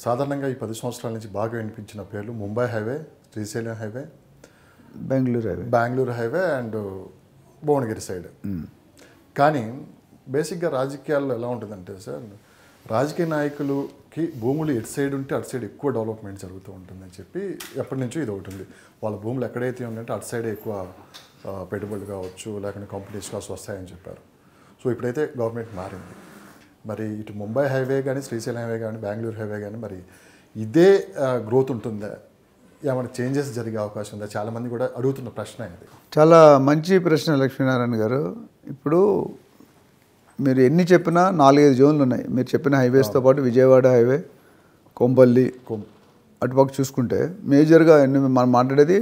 సాధారణంగా ఈ 10 సంవత్సరాల నుంచి బాగా వినిపించిన పేర్లు Mumbai highway, Srisailam highway, Bengaluru highway and Bhuvanagiri side. కానీ బేసిక్గా రాజకీయాల్లో ఎలా ఉంటుందంటే సార్, రాజకీయ నాయకులకి భూములు ఎటు సైడ్ ఉంటే అటు సైడ్ ఎక్కువ డెవలప్మెంట్ జరుగుతూ ఉంటుందని చెప్పి ఎప్పటి నుంచో ఇది ఒకటి ఉంది. వాళ్ళ భూములు ఎక్కడైతే ఉందంటే అటు సైడే ఎక్కువ పెట్టుబడులు కావచ్చు, లేకుంటే కంపెనీస్ కావచ్చు వస్తాయని చెప్పారు. సో ఇప్పుడైతే గవర్నమెంట్ మారింది. మరి ఇటు ముంబై హైవే కానీ, శ్రీశైలం హైవే కానీ, బెంగళూరు హైవే కానీ మరి ఇదే గ్రోత్ ఉంటుందా, ఏమైనా చేంజెస్ జరిగే అవకాశం ఉందా? చాలామంది కూడా అడుగుతున్న ప్రశ్న ఇది. చాలా మంచి ప్రశ్న లక్ష్మీనారాయణ గారు. ఇప్పుడు మీరు ఎన్ని చెప్పినా 4-5 జోన్లు ఉన్నాయి. మీరు చెప్పిన హైవేస్తో పాటు విజయవాడ హైవే, కొంపల్లి అటుపక్క చూసుకుంటే మేజర్గా మనం మాట్లాడేది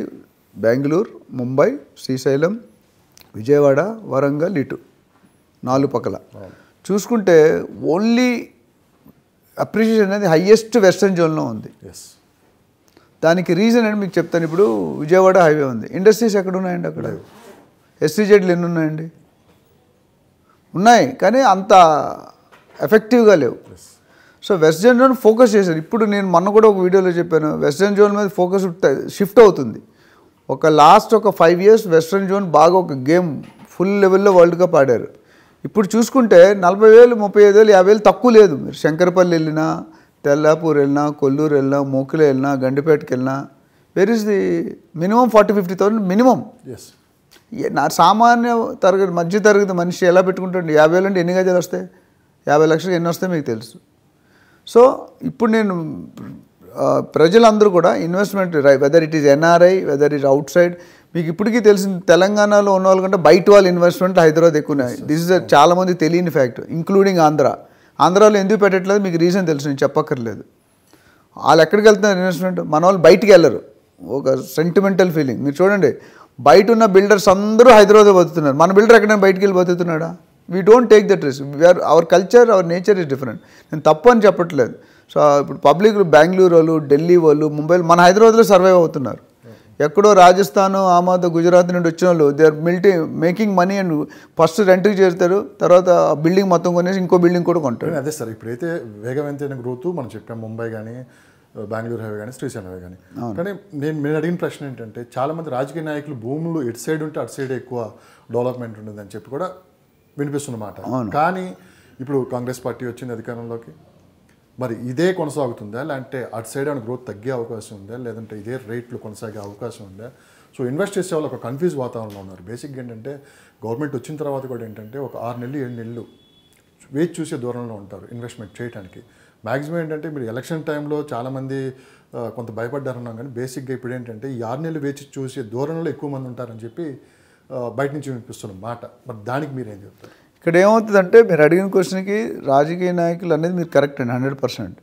బెంగళూరు, ముంబై, శ్రీశైలం, విజయవాడ, వరంగల్, ఇటు 4 పక్కల చూసుకుంటే ఓన్లీ అప్రిషియేషన్ అనేది హైయెస్ట్ వెస్టర్న్ జోన్లో ఉంది. దానికి రీజన్ అని మీకు చెప్తాను. ఇప్పుడు విజయవాడ హైవే ఉంది, ఇండస్ట్రీస్ ఎక్కడ ఉన్నాయండి? అక్కడ ఎస్సీజెడ్లు ఎన్ని ఉన్నాయండి? ఉన్నాయి, కానీ అంత ఎఫెక్టివ్గా లేవు. సో వెస్టర్న్ జోన్ ఫోకస్ చేశారు. ఇప్పుడు నేను మొన్న కూడా ఒక వీడియోలో చెప్పాను, వెస్టర్న్ జోన్ మీద ఫోకస్ షిఫ్ట్ అవుతుంది. లాస్ట్ 5 years వెస్టర్న్ జోన్ బాగా ఒక గేమ్ ఫుల్ లెవెల్లో వరల్డ్ కప్ ఆడారు. ఇప్పుడు చూసుకుంటే 40,000, 35,000, 50,000 తక్కువ లేదు. మీరు శంకరపల్లి వెళ్ళినా, తెల్లాపూర్ వెళ్ళినా, కొల్లూరు వెళ్ళినా, మోకులు వెళ్ళినా, గండిపేటకి వెళ్ళినా, where is the minimum 40,000-50,000 minimum. నా సామాన్య తరగతి, మధ్య తరగతి మనిషి ఎలా పెట్టుకుంటాడు? 50,000 అంటే ఎన్ని గజాలు వస్తాయి? 50 లక్షలు ఎన్ని వస్తాయి మీకు తెలుసు. సో ఇప్పుడు నేను ప్రజలందరూ కూడా investment, whether it is NRI, whether it out side, మీకు ఇప్పటికీ తెలిసిన తెలంగాణలో ఉన్న వాళ్ళకంటే బయట వాళ్ళ ఇన్వెస్ట్మెంట్ హైదరాబాద్ ఎక్కువ ఉన్నాయి. దిస్ ఇస్ చాలామంది తెలియని ఫ్యాక్ట్, ఇంక్లూడింగ్ ఆంధ్రాలో ఎందుకు పెట్టట్లేదు మీకు రీజన్ తెలుసు, నేను చెప్పక్కర్లేదు. వాళ్ళు ఎక్కడికి వెళ్తున్నారు ఇన్వెస్ట్మెంట్? మన వాళ్ళు బయటికి వెళ్ళరు. ఒక సెంటిమెంటల్ ఫీలింగ్. మీరు చూడండి, బయట ఉన్న బిల్డర్స్ అందరూ హైదరాబాద్ బతుకుతున్నారు. మన బిల్డర్ ఎక్కడైనా బయటికి వెళ్ళి బతుకుతున్నాడా? We don't take that risk. Our culture, our nature is different. నేను తప్పు అని చెప్పట్లేదు. సో ఇప్పుడు పబ్లిక్ బెంగళూరు వాళ్ళు, ఢిల్లీ వాళ్ళు, ముంబైలో, మన హైదరాబాద్లో సర్వైవ్ అవుతున్నారు. ఎక్కడో రాజస్థాన్, ఆమాద్, గుజరాత్ నుండి వచ్చిన వాళ్ళు they are making money and first రెంట్కి చేరుతారు, తర్వాత బిల్డింగ్ మొత్తం కొనేసి ఇంకో బిల్డింగ్ కూడా కొంటారు. అదే సార్, ఇప్పుడైతే వేగవంతమైన గ్రోత్ మనం చెప్పాం, ముంబై కానీ, బెంగళూరు హైవే కానీ, శ్రీశైలం హైవే కానీ. కానీ నేను అడిగిన ప్రశ్న ఏంటంటే, చాలామంది రాజకీయ నాయకులు భూములు ఎటు సైడ్ ఉంటే అటు సైడ్ ఎక్కువ డెవలప్మెంట్ ఉంటుందని చెప్పి కూడా వినిపిస్తున్నమాట. కానీ ఇప్పుడు కాంగ్రెస్ పార్టీ వచ్చింది అధికారంలోకి, మరి ఇదే కొనసాగుతుందా, లేదంటే అటు సైడ్ ఏమైనా గ్రోత్ తగ్గే అవకాశం ఉందా, లేదంటే ఇదే రేట్లు కొనసాగే అవకాశం ఉందా? సో ఇన్వెస్ట్ చేసే వాళ్ళు ఒక కన్ఫ్యూజ్ వాతావరణంలో ఉన్నారు. బేసిక్గా ఏంటంటే గవర్నమెంట్ వచ్చిన తర్వాత కూడా ఏంటంటే ఒక 6 నెలలు 7 నెలలు వేచి చూసే దూరంలో ఉంటారు ఇన్వెస్ట్మెంట్ చేయడానికి. మ్యాక్సిమం ఏంటంటే మీరు ఎలక్షన్ టైంలో చాలామంది కొంత భయపడ్డారన్నాం, కానీ బేసిక్గా ఇప్పుడు ఏంటంటే ఈ 6 నెలలు వేచి చూసే దూరంలో ఎక్కువ మంది ఉంటారని చెప్పి బయట నుంచి వినిపిస్తున్న మాట. మరి దానికి మీరేం చెప్తారు? ఇక్కడ ఏమవుతుందంటే, మీరు అడిగిన క్వశ్చన్కి రాజకీయ నాయకులు అనేది మీరు కరెక్ట్ అండి, 100%.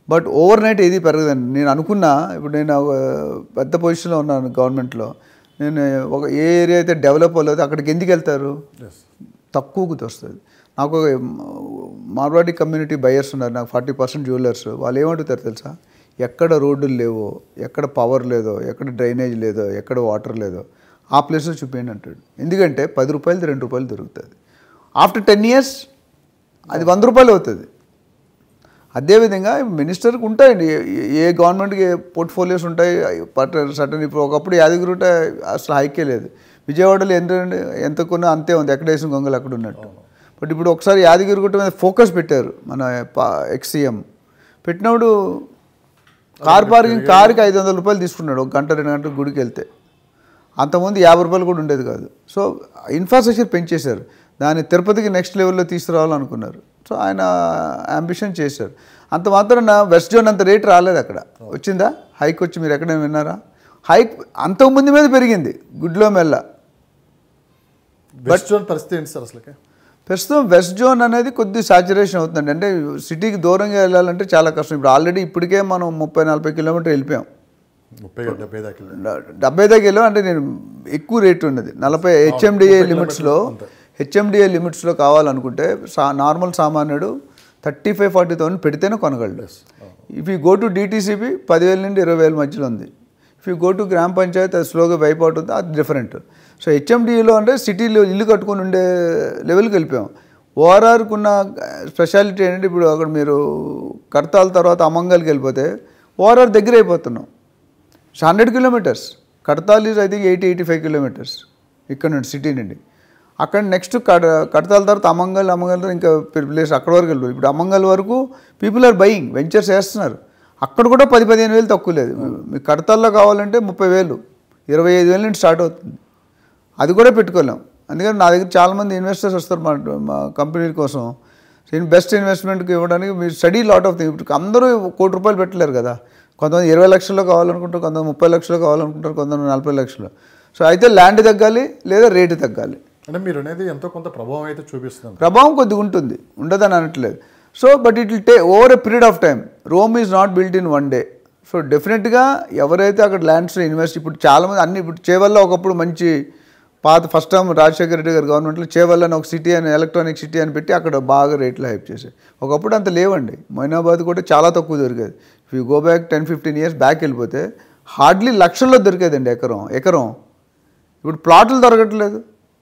బట్ ఓవర్ నైట్ ఏది పెరగదండి. నేను అనుకున్నా, ఇప్పుడు నేను పెద్ద పొజిషన్లో ఉన్నాను గవర్నమెంట్లో, నేను ఏ ఏరియా అయితే డెవలప్ అవ్వలేదు అక్కడికి ఎందుకు వెళ్తారు? తక్కువకు వస్తుంది. నాకు మార్వాడి కమ్యూనిటీ బయర్స్ ఉన్నారు, నాకు 40% జ్యువెలర్స్. వాళ్ళు ఏమంటారు తెలుసా? ఎక్కడ రోడ్డులు లేవో, ఎక్కడ పవర్ లేదో, ఎక్కడ డ్రైనేజ్ లేదో, ఎక్కడ వాటర్ లేదో ఆ ప్లేస్లో చూపించండి అంటాడు. ఎందుకంటే 10 రూపాయలది 2 రూపాయలు దొరుకుతుంది. ఆఫ్టర్ 10 years అది 100 రూపాయలు అవుతుంది. అదేవిధంగా మినిస్టర్కి ఉంటాయండి, ఏ గవర్నమెంట్కి పోర్ట్ఫోలియోస్ ఉంటాయి సటన్. ఇప్పుడు ఒకప్పుడు యాదగిరి అసలు హైకే లేదు. విజయవాడలో ఎంత కొన్నా అంతే ఉంది, ఎక్కడ వేసిన గొంగలు అక్కడ ఉన్నట్టు. బట్ ఇప్పుడు ఒకసారి యాదగిరిగుట్ట మీద ఫోకస్ పెట్టారు మన ఎక్స్-సీఎం. పెట్టినప్పుడు కార్ పార్కింగ్, కారుకి 500 రూపాయలు తీసుకున్నాడు, 1 గంట 2 గంటలు గుడికి వెళ్తే. అంతకుముందు 50 రూపాయలు కూడా ఉండేది కాదు. సో ఇన్ఫ్రాస్ట్రక్చర్ పెంచేశారు, దాన్ని తిరుపతికి నెక్స్ట్ లెవెల్లో తీసుకురావాలనుకున్నారు. సో ఆయన అంబిషన్ చేశారు. అంత మాత్రాన వెస్ట్ జోన్ అంత రేట్ రాలేదు. అక్కడ వచ్చిందా హైక్? వచ్చి మీరు ఎక్కడైనా విన్నారా? హైక్ అంతకుముందు మీద పెరిగింది గుడ్లో మెల్ల. వెస్ట్ జోన్ పరిస్థితి ఏంటి సార్ అసలు? ప్రస్తుతం వెస్ట్ జోన్ అనేది కొద్ది సాచురేషన్ అవుతుందండి. అంటే సిటీకి దూరంగా వెళ్ళాలంటే చాలా కష్టం. ఇప్పుడు ఆల్రెడీ ఇప్పటికే మనం 30-40 కిలోమీటర్లు వెళ్ళిపోయాం. 70 దాకా వెళ్ళాం. అంటే నేను ఎక్కువ రేటు ఉన్నది 40 హెచ్ఎండిఏ లిమిట్స్లో కావాలనుకుంటే నార్మల్ సామాన్యుడు 35-40,000 పెడితేనే కొనగలడు. If you go to DTCP 10,000 నుండి 20,000 మధ్యలో ఉంది. ఇఫ్ యూ గో టు గ్రామ పంచాయతీ అది స్లోగా వైప్ అవుతుంది, అది డిఫరెంట్. సో హెచ్ఎండిఏలో అంటే సిటీలో ఇల్లు కట్టుకొని ఉండే లెవెల్కి వెళ్ళిపోయాం. ఓఆర్ఆర్కు ఉన్న స్పెషాలిటీ ఏంటంటే ఇప్పుడు అక్కడ మీరు కడతాల తర్వాత అమంగల్కి వెళ్ళిపోతే ఓఆర్ఆర్ దగ్గర అయిపోతున్నాం. 100 kilometres. Kadthal is I think 80-85 kilometres ఇక్కడ నుండి సిటీ నుండి. అక్కడ నెక్స్ట్ కడతాల తర్వాత అమంగల్ ఇంకా ప్లేస్ అక్కడ వరకు వెళ్ళిపోయి ఇప్పుడు అమంగల్ వరకు పీపుల్ ఆర్ బయింగ్ వెంచర్స్ వేస్తున్నారు. అక్కడ కూడా 10-15 వేలు తక్కువ లేదు. మీకు కడతాల్లో కావాలంటే 30,000 25,000 నుండి స్టార్ట్ అవుతుంది. అది కూడా పెట్టుకోలేం. అందుకని నా దగ్గర చాలామంది ఇన్వెస్టర్స్ వస్తారు మా కంపెనీ కోసం. బెస్ట్ ఇన్వెస్ట్మెంట్కి ఇవ్వడానికి మీరు స్టడీ లాట్ ఆఫ్ థింగ్. ఇప్పుడు అందరూ ₹1 కోటి పెట్టలేరు కదా. కొంతమంది 20 లక్షల్లో కావాలనుకుంటారు, కొంతమంది 30 లక్షలు కావాలనుకుంటారు, కొంతమంది 40 లక్షలు. సో అయితే ల్యాండ్ తగ్గాలి లేదా రేటు తగ్గాలి. అంటే మీరు అనేది ఎంతో కొంత ప్రభావం అయితే చూపిస్తుంది. ప్రభావం కొద్దిగా ఉంటుంది, ఉండదని అనట్లేదు. So but it will take over a period of time. Rome is not built in one day. So డెఫినెట్గా ఎవరైతే అక్కడ ల్యాండ్స్లో ఇన్వెస్ట్ ఇప్పుడు చాలామంది అన్ని ఇప్పుడు చేవల్ల ఒకప్పుడు మంచి పాత ఫస్ట్ టైం రాజశేఖర రెడ్డి గారు గవర్నమెంట్లో చేవల్ల అని ఒక సిటీ అని ఎలక్ట్రానిక్ సిటీ అని పెట్టి అక్కడ బాగా రేట్లు హైప్ చేశాయి. ఒకప్పుడు అంత లేవండి. మొయినాబాద్ కూడా చాలా తక్కువ దొరికేది. If you go back 10-15 years back వెళ్ళిపోతే హార్డ్లీ లక్షల్లో దొరికేదండి ఎకరం. ఇప్పుడు ప్లాట్లు దొరకట్లేదు.